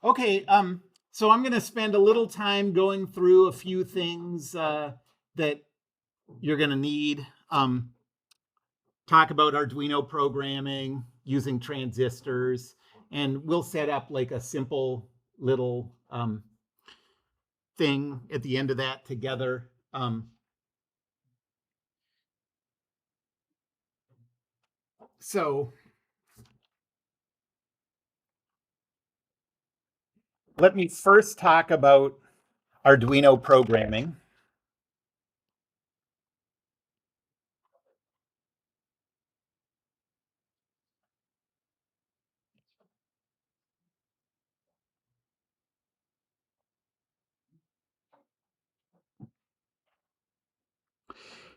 Okay, so I'm going to spend a little time going through a few things that you're going to need. Talk about Arduino programming using transistors, and we'll set up like a simple little thing at the end of that together. So let me first talk about Arduino programming.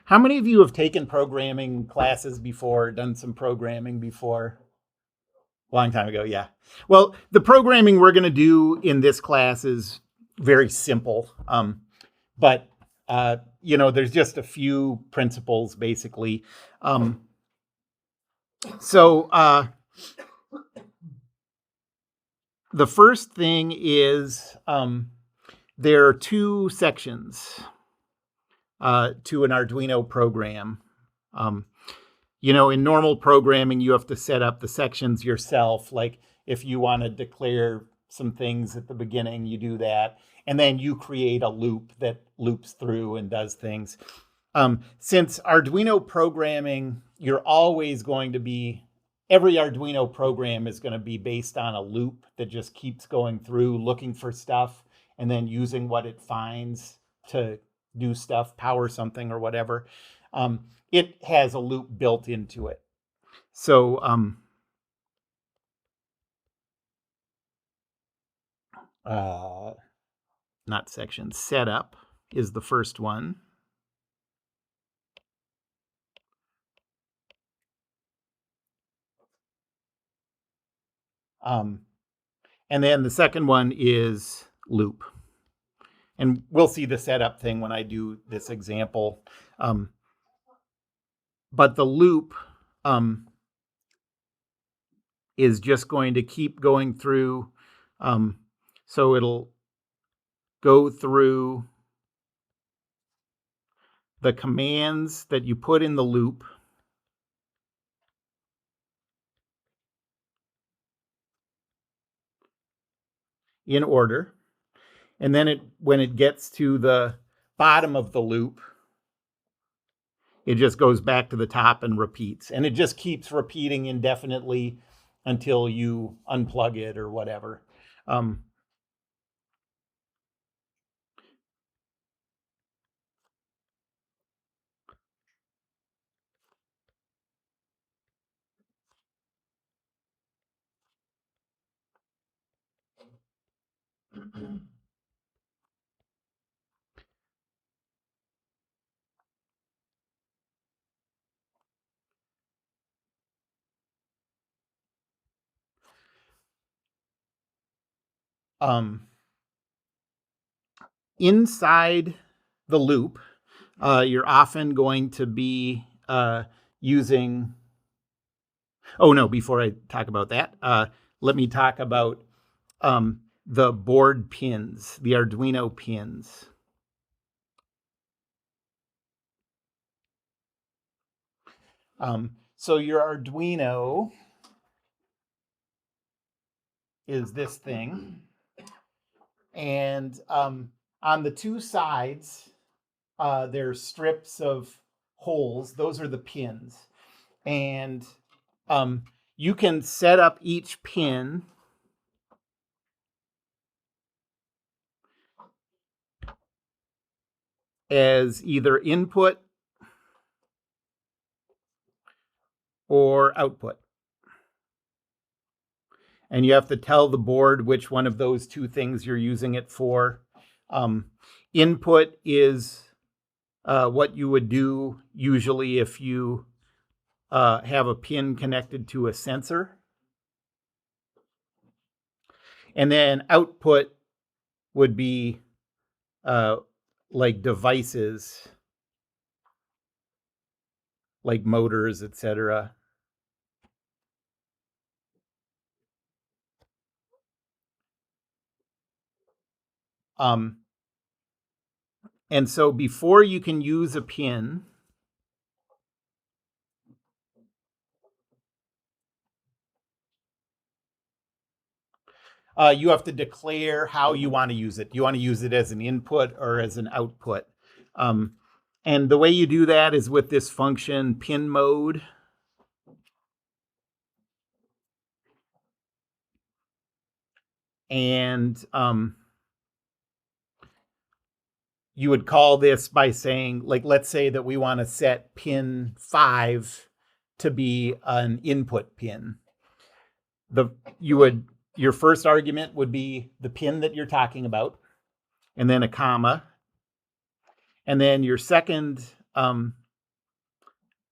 How many of you have taken programming classes before, done some programming before? Long time ago, yeah. Well, the programming we're going to do in this class is very simple, but there's just a few principles basically. So the first thing is there are two sections to an Arduino program. Um, in normal programming, you have to set up the sections yourself. Like if you want to declare some things at the beginning, you do that. And then you create a loop that loops through and does things. Since Arduino programming, every Arduino program is going to be based on a loop that just keeps going through, looking for stuff, and then using what it finds to do stuff, power something or whatever. It has a loop built into it. So, uh, not section, setup is the first one. And then the second one is loop. And we'll see the setup thing when I do this example. But the loop is just going to keep going through. So it'll go through the commands that you put in the loop. In order. And then when it gets to the bottom of the loop, it just goes back to the top and repeats. And it just keeps repeating indefinitely until you unplug it or whatever. Um, um, inside the loop, you're often going to be using. Oh, no, before I talk about that, let me talk about the board pins, the Arduino pins. So your Arduino is this thing. And on the two sides, there's strips of holes. Those are the pins. And you can set up each pin as either input or output. And you have to tell the board which one of those two things you're using it for. Input is what you would do usually if you have a pin connected to a sensor. And then output would be like devices, like motors, etc. And so before you can use a pin, you have to declare how you want to use it. You want to use it as an input or as an output. And the way you do that is with this function pin mode. And you would call this by saying, like, let's say that we want to set pin 5 to be an input pin. Your first argument would be the pin that you're talking about, and then a comma. And then your second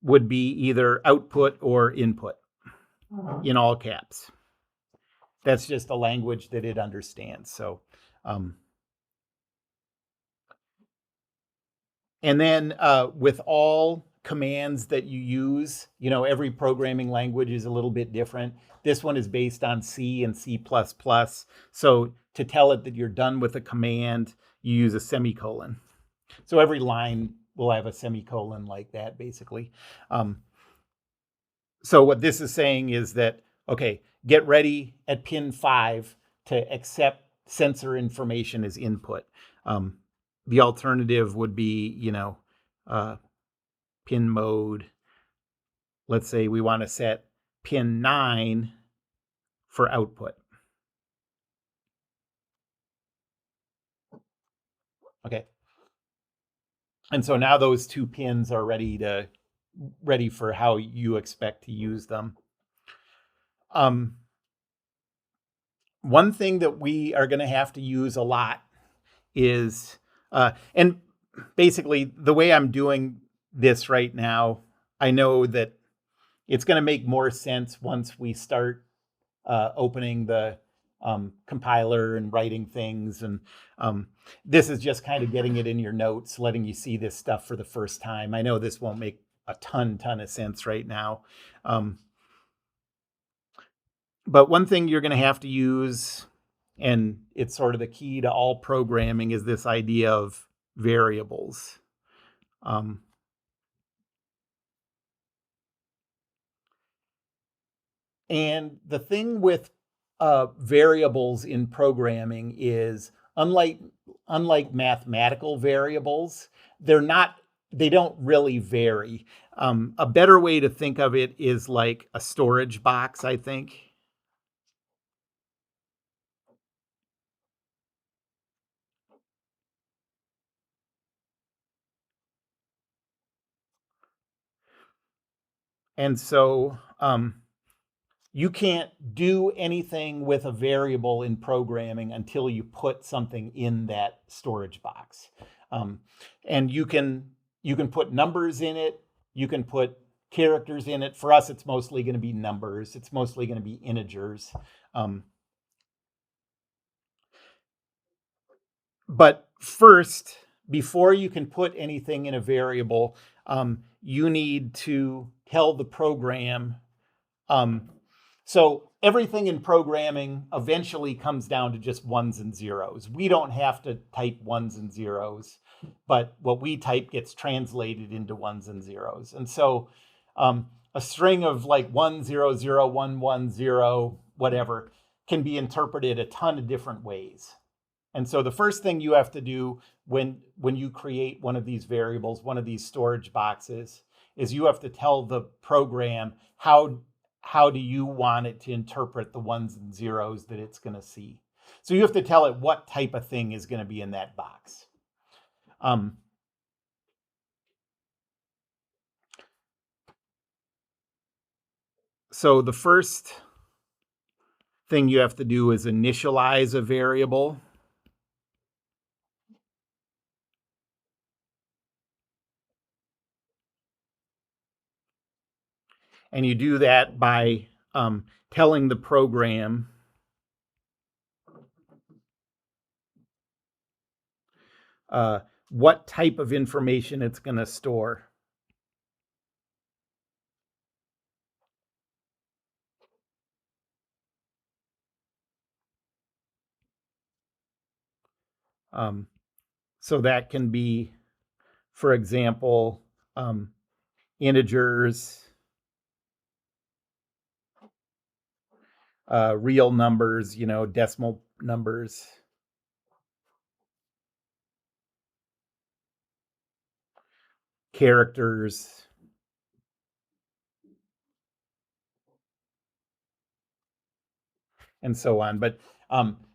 would be either output or input in all caps. That's just a language that it understands. So, and then with all commands that you use, every programming language is a little bit different. This one is based on C and C++. So to tell it that you're done with a command, you use a semicolon. So every line will have a semicolon like that, basically. So what this is saying is that, okay, get ready at pin 5 to accept sensor information as input. The alternative would be, pin mode. Let's say we want to set pin 9 for output. Okay. And so now those two pins are ready for how you expect to use them. One thing that we are going to have to use a lot is, and basically the way I'm doing this right now, I know that it's going to make more sense once we start opening the compiler and writing things. And this is just kind of getting it in your notes, letting you see this stuff for the first time. I know this won't make a ton of sense right now. But one thing you're going to have to use, and it's sort of the key to all programming, is this idea of variables. And the thing with variables in programming is, unlike mathematical variables, they don't really vary. A better way to think of it is like a storage box, I think. And so you can't do anything with a variable in programming until you put something in that storage box. And you can put numbers in it. You can put characters in it. For us, it's mostly going to be numbers. It's mostly going to be integers. But first, before you can put anything in a variable, you need to tell the program. So everything in programming eventually comes down to just ones and zeros. We don't have to type ones and zeros, but what we type gets translated into ones and zeros. And so a string of like 1, 0, 0, 1, 1, 0, whatever, can be interpreted a ton of different ways. And so the first thing you have to do when you create one of these variables, one of these storage boxes, is you have to tell the program how do you want it to interpret the ones and zeros that it's going to see. So you have to tell it what type of thing is going to be in that box. So the first thing you have to do is initialize a variable. And you do that by telling the program what type of information it's going to store. So that can be, for example, integers, real numbers, decimal numbers, characters, and so on. But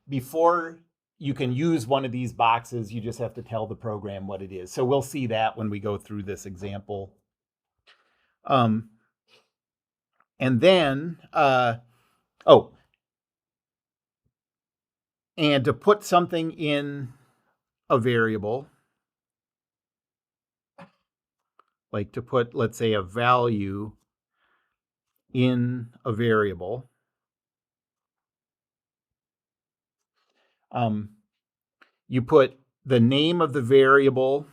before you can use one of these boxes, you just have to tell the program what it is. So we'll see that when we go through this example. And then, and to put something in a variable, like to put, let's say, a value in a variable, you put the name of the variable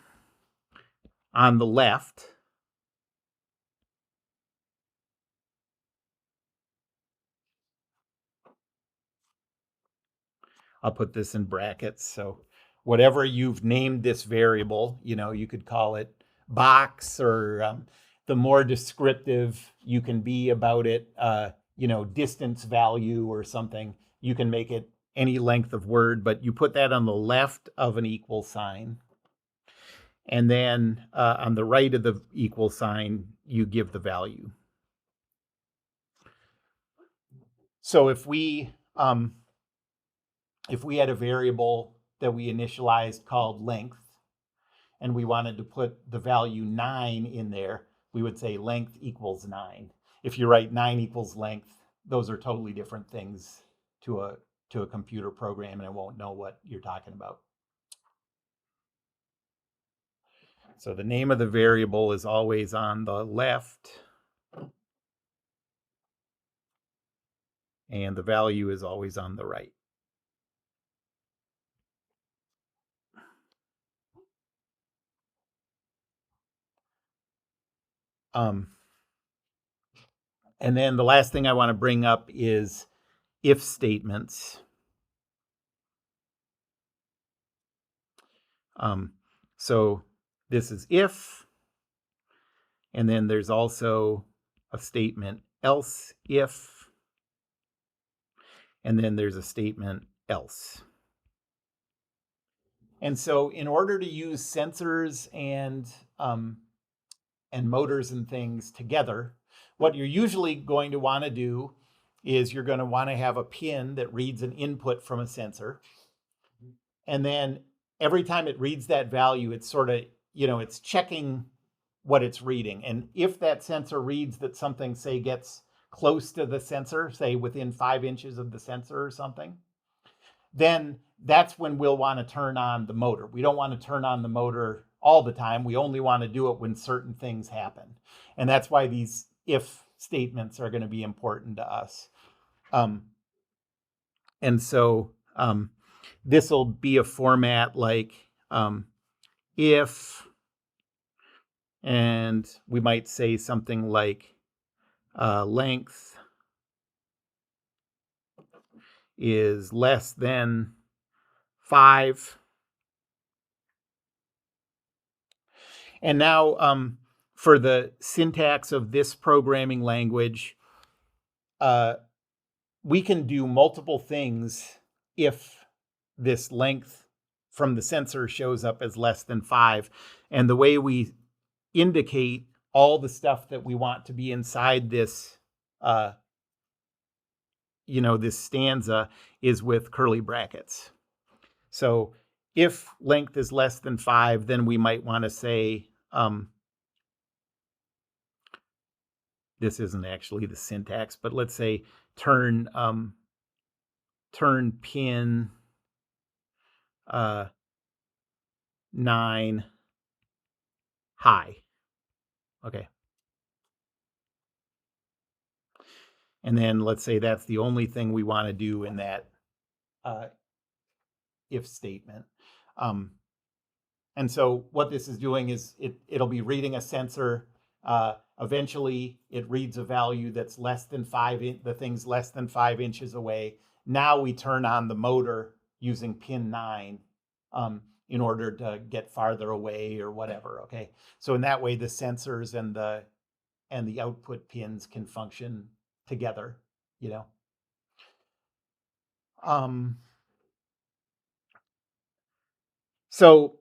on the left, I'll put this in brackets. So whatever you've named this variable, you could call it box, or the more descriptive you can be about it, distance value or something. You can make it any length of word, but you put that on the left of an equal sign. And then on the right of the equal sign, you give the value. So if we had a variable that we initialized called length, and we wanted to put the value 9 in there, we would say length equals 9. If you write 9 equals length, those are totally different things to a computer program, and it won't know what you're talking about. So the name of the variable is always on the left, and the value is always on the right. And then the last thing I want to bring up is if statements. So this is if, and then there's also a statement else if, and then there's a statement else. And so in order to use sensors and motors and things together, what you're usually going to want to do is you're going to want to have a pin that reads an input from a sensor. And then every time it reads that value, it's sort of, it's checking what it's reading. And if that sensor reads that something, say, gets close to the sensor, say within 5 inches of the sensor or something, then that's when we'll want to turn on the motor. We don't want to turn on the motor all the time. We only want to do it when certain things happen. And that's why these if statements are going to be important to us. And so this will be a format like if, and we might say something like length is less than 5. And now for the syntax of this programming language, we can do multiple things if this length from the sensor shows up as less than 5. And the way we indicate all the stuff that we want to be inside this, this stanza is with curly brackets. So if length is less than 5, then we might want to say, this isn't actually the syntax, but let's say turn pin 9 high. Okay. And then let's say that's the only thing we want to do in that if statement. And so what this is doing is it'll be reading a sensor. Eventually, it reads a value that's less than 5. The thing's less than 5 inches away. Now we turn on the motor using pin 9 in order to get farther away or whatever. Okay, so in that way, the sensors and the output pins can function together. You know. So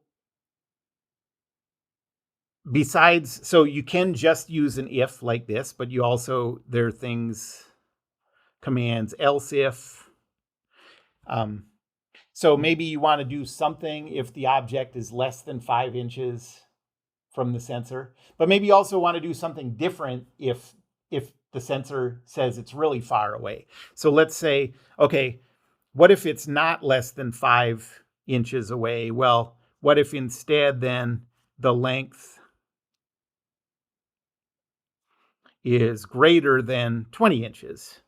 besides, so you can just use an if like this, but you also, there are things, commands, else if. So maybe you want to do something if the object is less than 5 inches from the sensor, but maybe you also want to do something different if the sensor says it's really far away. So let's say, okay, what if it's not less than 5 inches away? Well, what if instead then the length is greater than 20 inches?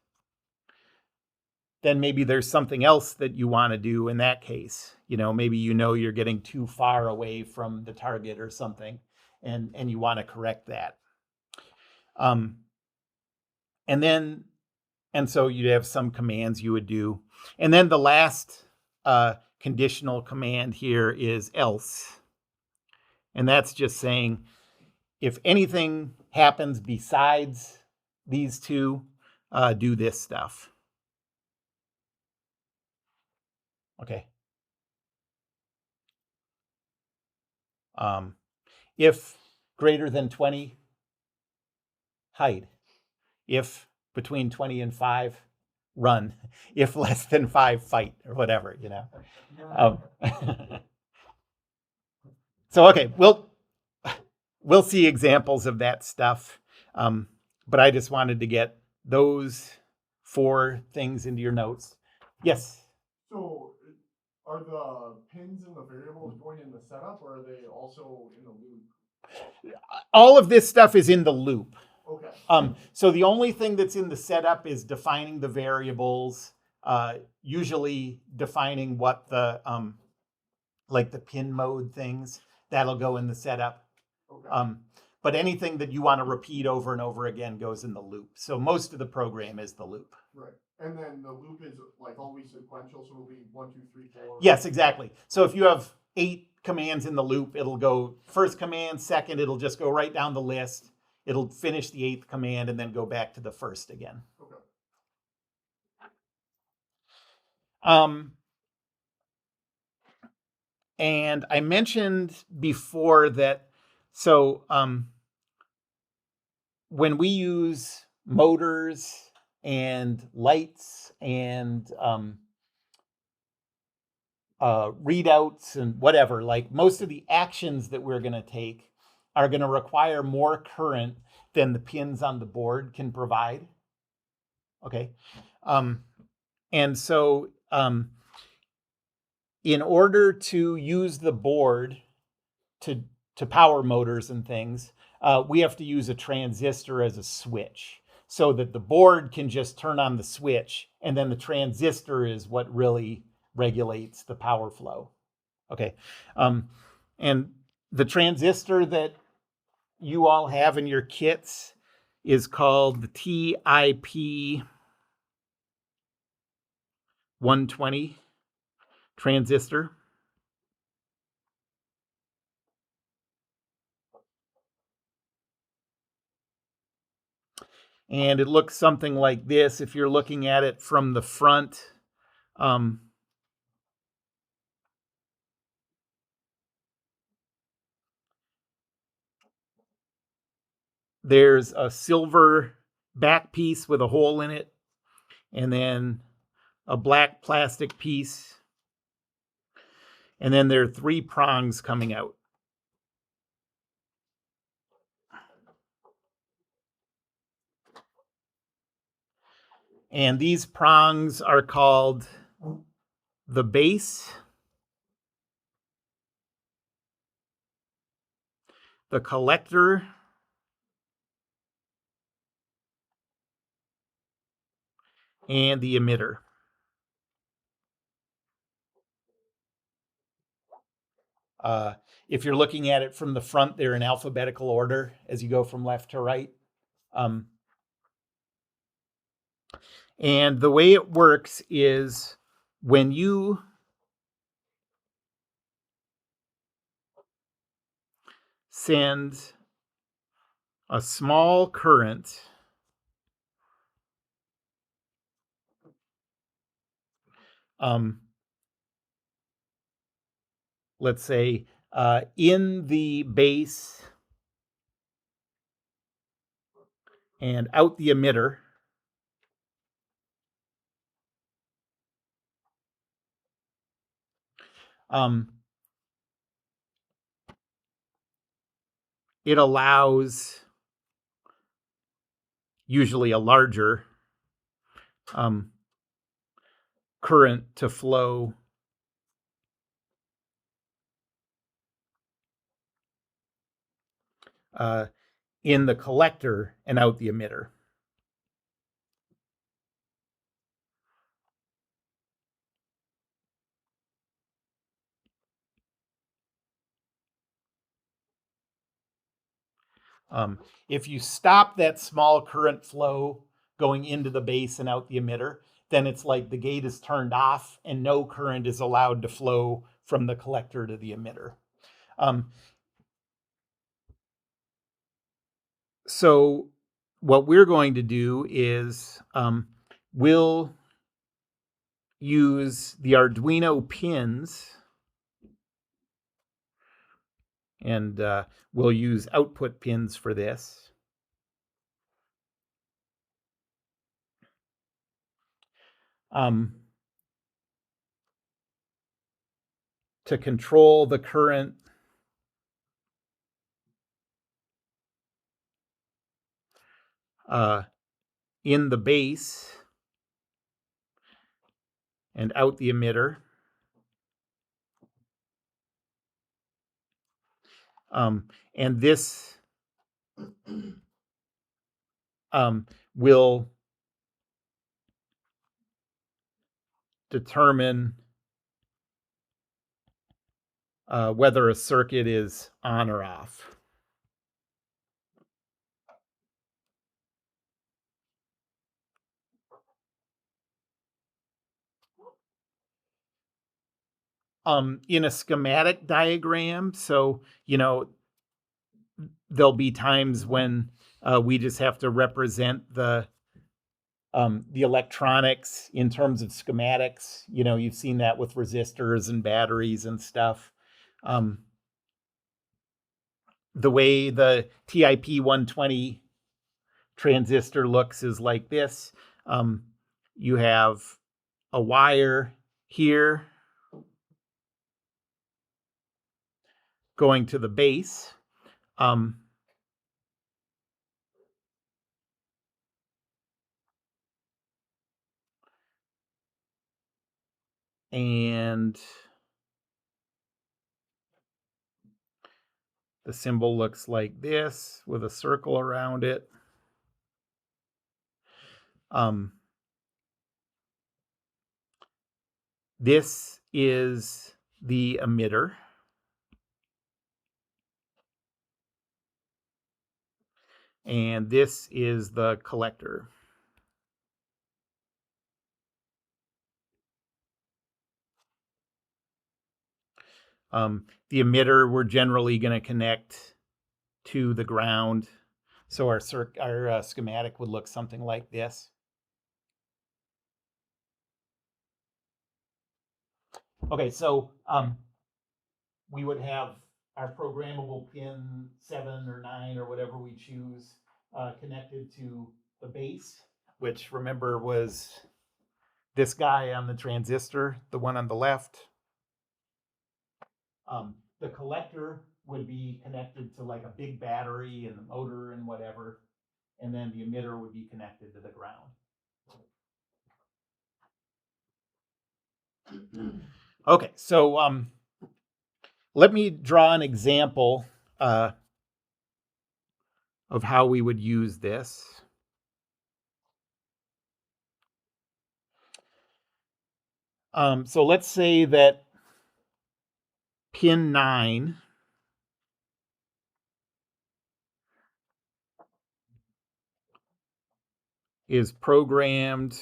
Then maybe there's something else that you want to do in that case. You know, maybe you're getting too far away from the target or something, and you want to correct that. And so you'd have some commands you would do. And then the last conditional command here is else. And that's just saying if anything happens besides these two, do this stuff. Okay. If greater than 20, hide. If between 20 and 5, run. If less than 5, fight, or whatever, you know. So, okay, we'll see examples of that stuff. But I just wanted to get those 4 things into your notes. Yes? So are the pins and the variables going in the setup, or are they also in the loop? All of this stuff is in the loop. Okay. So the only thing that's in the setup is defining the variables, usually defining what the, like the pin mode things, that'll go in the setup. Okay. But anything that you want to repeat over and over again goes in the loop. So most of the program is the loop. Right. And then the loop is like always sequential, so it'll be 1, 2, 3, 4. Yes, exactly. So if you have 8 commands in the loop, it'll go first command, second, it'll just go right down the list. It'll finish the 8th command and then go back to the first again. Okay. And I mentioned before that, so when we use motors and lights and readouts and whatever, like most of the actions that we're going to take are going to require more current than the pins on the board can provide. Okay. And so in order to use the board to power motors and things, we have to use a transistor as a switch so that the board can just turn on the switch, and then the transistor is what really regulates the power flow. Okay. And the transistor that you all have in your kits is called the TIP 120 transistor. And it looks something like this if you're looking at it from the front. There's a silver back piece with a hole in it, and then a black plastic piece. And then there are 3 prongs coming out. And these prongs are called the base, the collector, and the emitter. If you're looking at it from the front, they're in alphabetical order as you go from left to right. And the way it works is when you send a small current let's say in the base and out the emitter. It allows usually a larger current to flow in the collector and out the emitter. If you stop that small current flow going into the base and out the emitter, then it's like the gate is turned off and no current is allowed to flow from the collector to the emitter. So what we're going to do is we'll use the Arduino pins, and we'll use output pins for this. To control the current in the base and out the emitter. And this will determine whether a circuit is on or off. In a schematic diagram, so, there'll be times when we just have to represent the electronics in terms of schematics. You've seen that with resistors and batteries and stuff. The way the TIP 120 transistor looks is like this. You have a wire here going to the base. And the symbol looks like this with a circle around it. This is the emitter. And this is the collector. The emitter, we're generally going to connect to the ground. So our schematic would look something like this. Okay, so we would have our programmable pin 7 or 9 or whatever we choose connected to the base, which, remember, was this guy on the transistor, the one on the left. The collector would be connected to like a big battery and the motor and whatever, and then the emitter would be connected to the ground. Okay, so let me draw an example of how we would use this. So let's say that pin 9 is programmed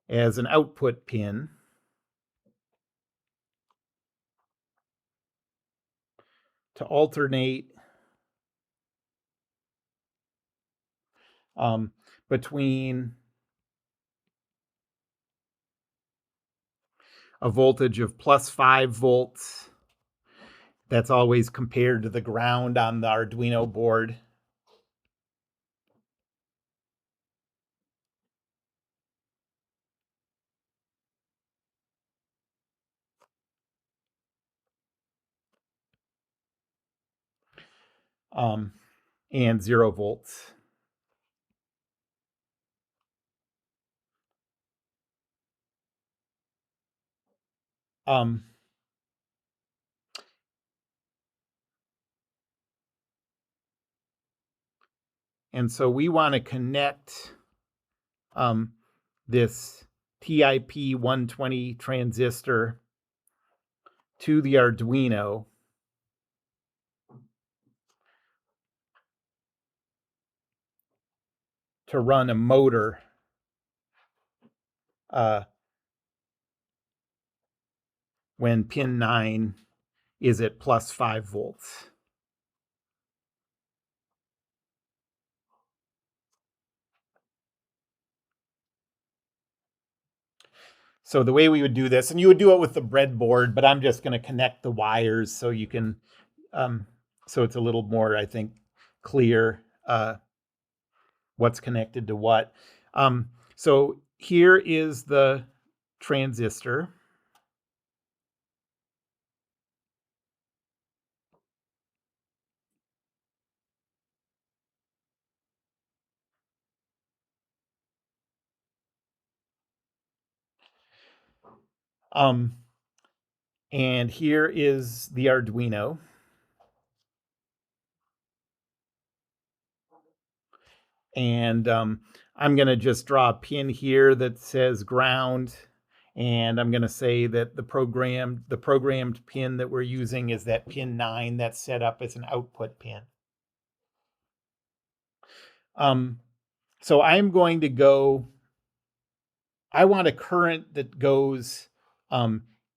as an output pin. to alternate between a voltage of plus 5 volts. That's always compared to the ground on the Arduino board. And 0 volts. And so we want to connect this TIP 120 transistor to the Arduino to run a motor when pin 9 is at plus 5 volts. So the way we would do this, and you would do it with the breadboard, but I'm just going to connect the wires so you can, so it's a little more, I think, clear what's connected to what. So here is the transistor. And here is the Arduino. And I'm going to just draw a pin here that says ground. And I'm going to say that the programmed pin that we're using is that pin 9 that's set up as an output pin. So I'm going to go, I want a current that goes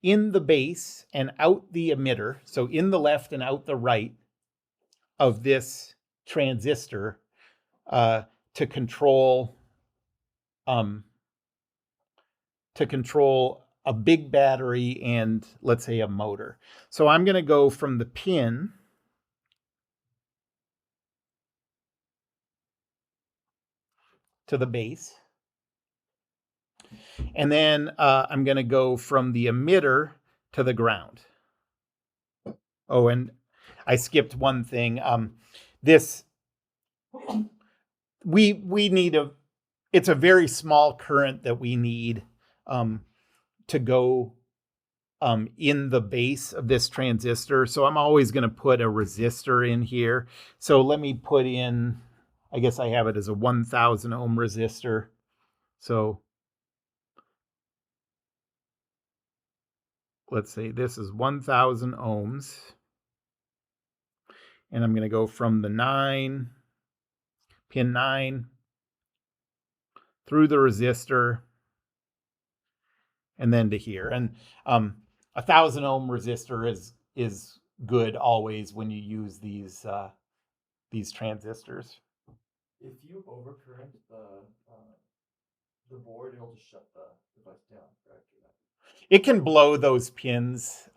in the base and out the emitter, so in the left and out the right of this transistor to control a big battery and, let's say, a motor. So I'm going to go from the pin to the base. And then I'm going to go from the emitter to the ground. Oh, and I skipped one thing. We need it's a very small current that we need to go in the base of this transistor. So I'm always going to put a resistor in here. So let me put in, I guess I have it as a 1000 ohm resistor. So let's say this is 1000 ohms. And I'm going to go from the pin 9 through the resistor and then to here. And 1000 ohm resistor is good always when you use these transistors. If you overcurrent the board, it'll just shut the device down, correct? It can blow those pins.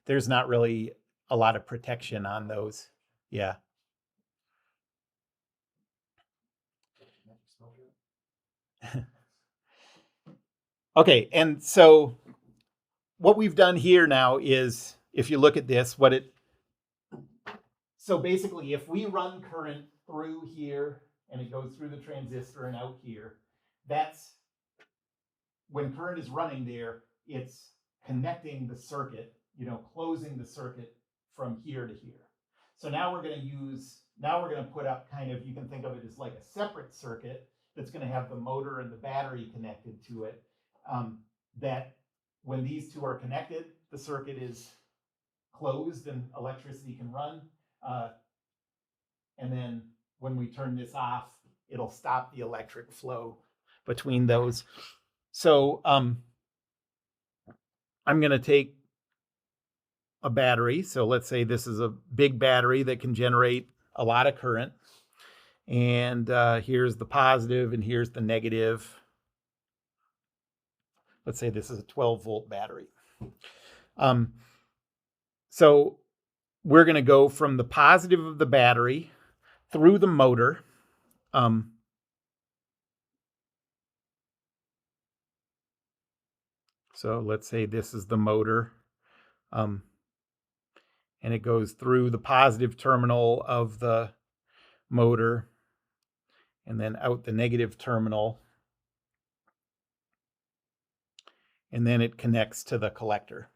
There's not really a lot of protection on those. Yeah. Okay, and so what we've done here now is, if you look at this, so basically if we run current through here and it goes through the transistor and out here, that's when current is running there, it's connecting the circuit, closing the circuit from here to here. So now we're going to put up kind of, you can think of it as like a separate circuit that's going to have the motor and the battery connected to it. That when these two are connected, the circuit is closed and electricity can run. And then when we turn this off, it'll stop the electric flow between those. So I'm going to take a battery. So let's say this is a big battery that can generate a lot of current. And here's the positive and here's the negative. Let's say this is a 12-volt battery. So we're going to go from the positive of the battery through the motor. So let's say this is the motor. And it goes through the positive terminal of the motor and then out the negative terminal. And then it connects to the collector.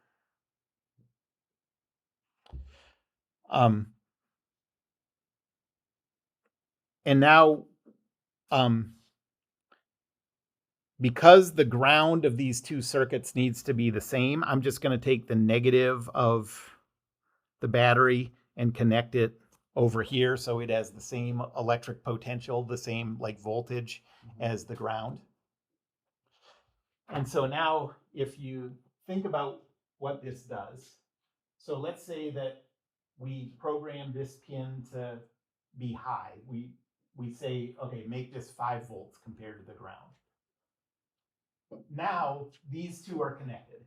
And now, because the ground of these two circuits needs to be the same, I'm just going to take the negative of the battery and connect it over here so it has the same electric potential, the same like voltage as the ground. And so now if you think about what this does, so let's say that we program this pin to be high. We say, okay, make this 5 volts compared to the ground. Now these two are connected.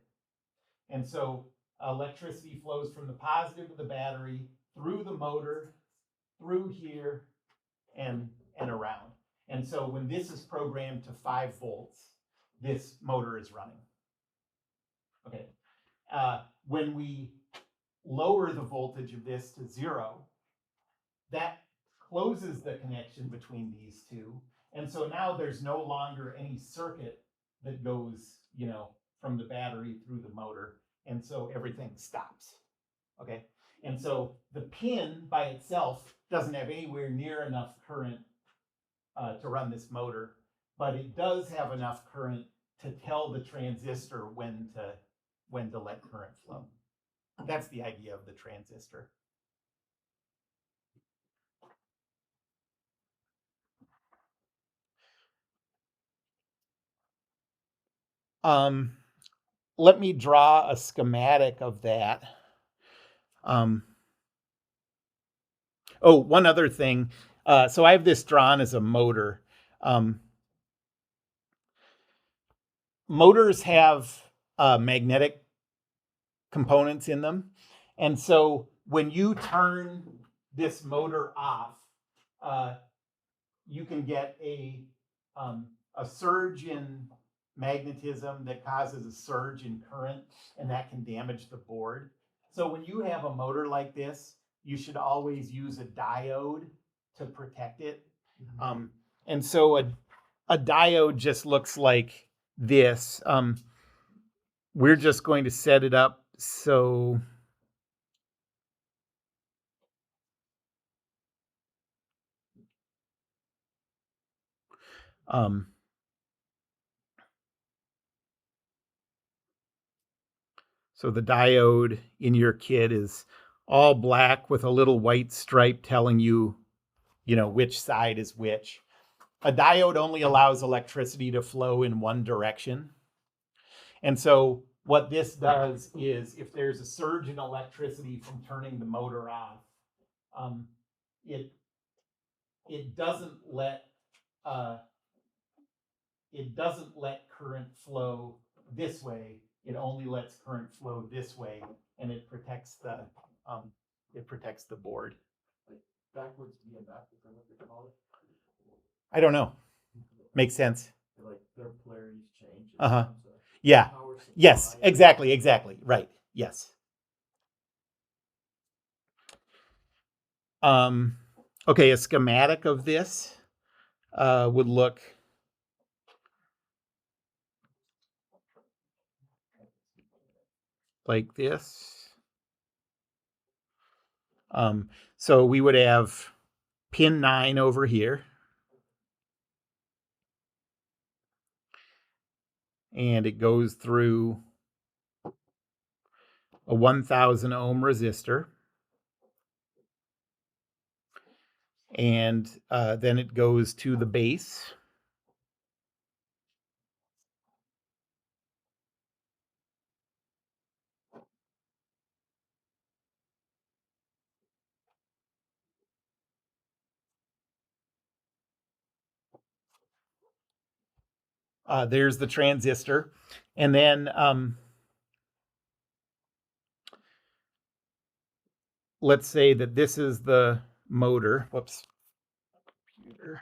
And so electricity flows from the positive of the battery through the motor, through here, and around. And so when this is programmed to 5 volts, this motor is running. Okay. When we lower the voltage of this to 0, that closes the connection between these two. And so now there's no longer any circuit that goes, from the battery through the motor. And so everything stops. Okay. And so the pin by itself doesn't have anywhere near enough current to run this motor, but it does have enough current to tell the transistor when to let current flow. That's the idea of the transistor. Let me draw a schematic of that. One other thing. So I have this drawn as a motor. Motors have magnetic components in them. And so when you turn this motor off, you can get a surge in magnetism that causes a surge in current, and that can damage the board. So when you have a motor like this, you should always use a diode to protect it. And so a diode just looks like this. We're just going to set it up so so the diode in your kit is all black with a little white stripe telling you, which side is which. A diode only allows electricity to flow in one direction. And so what this does is if there's a surge in electricity from turning the motor off, it doesn't let current flow this way. It only lets current flow this way, and it protects the board. Like backwards EMF, is that what they call it? I don't know. Makes sense. Like their polarities change. Yeah. Yes. Exactly. Right. Yes. Okay. A schematic of this would look like this. So we would have pin 9 over here. And it goes through a 1,000 ohm resistor. And then it goes to the base. There's the transistor. And then let's say that this is the motor. Whoops. Computer.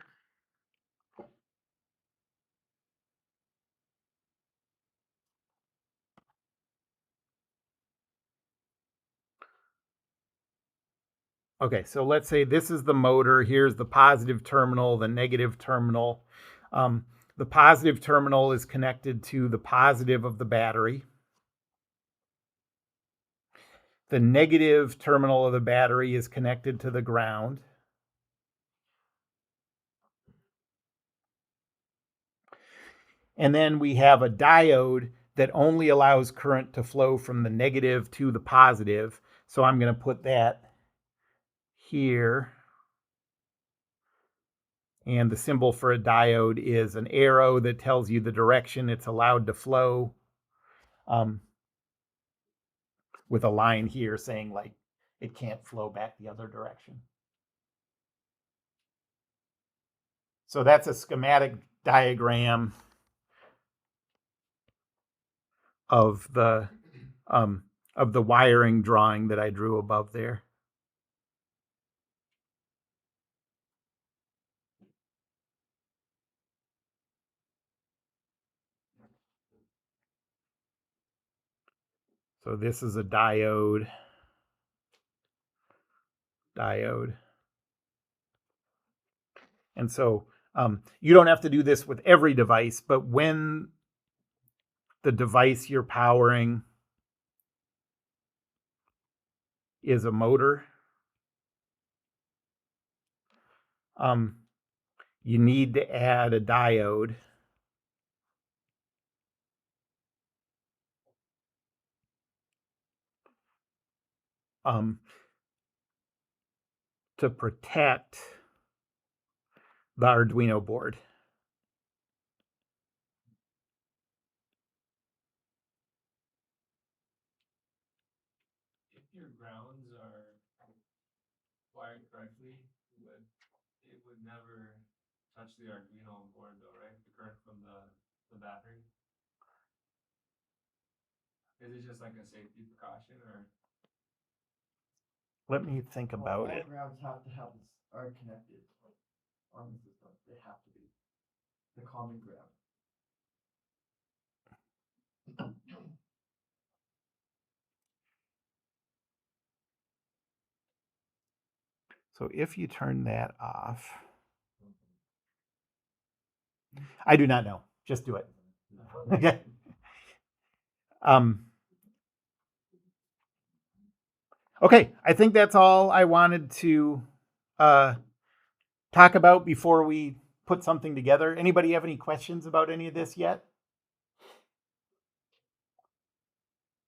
Okay, so let's say this is the motor. Here's the positive terminal, the negative terminal. The positive terminal is connected to the positive of the battery. The negative terminal of the battery is connected to the ground. And then we have a diode that only allows current to flow from the negative to the positive. So I'm going to put that here. And the symbol for a diode is an arrow that tells you the direction it's allowed to flow, with a line here saying like it can't flow back the other direction. So that's a schematic diagram of the wiring drawing that I drew above there. So this is a diode. And so you don't have to do this with every device, but when the device you're powering is a motor, you need to add a diode to protect the Arduino board. If your grounds are wired correctly, it would never touch the Arduino board though, right? The current from the battery. Is it just like a safety precaution or? Let me think about it. All grounds have to have are connected on the system. They have to be the common ground. So if you turn that off, I do not know. Just do it. Okay. Okay, I think that's all I wanted to talk about before we put something together. Anybody have any questions about any of this yet?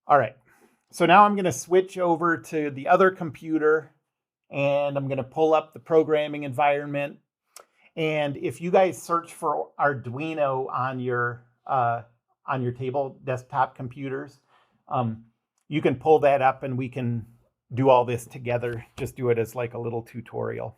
All right. So now I'm going to switch over to the other computer and I'm going to pull up the programming environment. And if you guys search for Arduino on your table desktop computers, you can pull that up and we can do all this together. Just do it as like a little tutorial.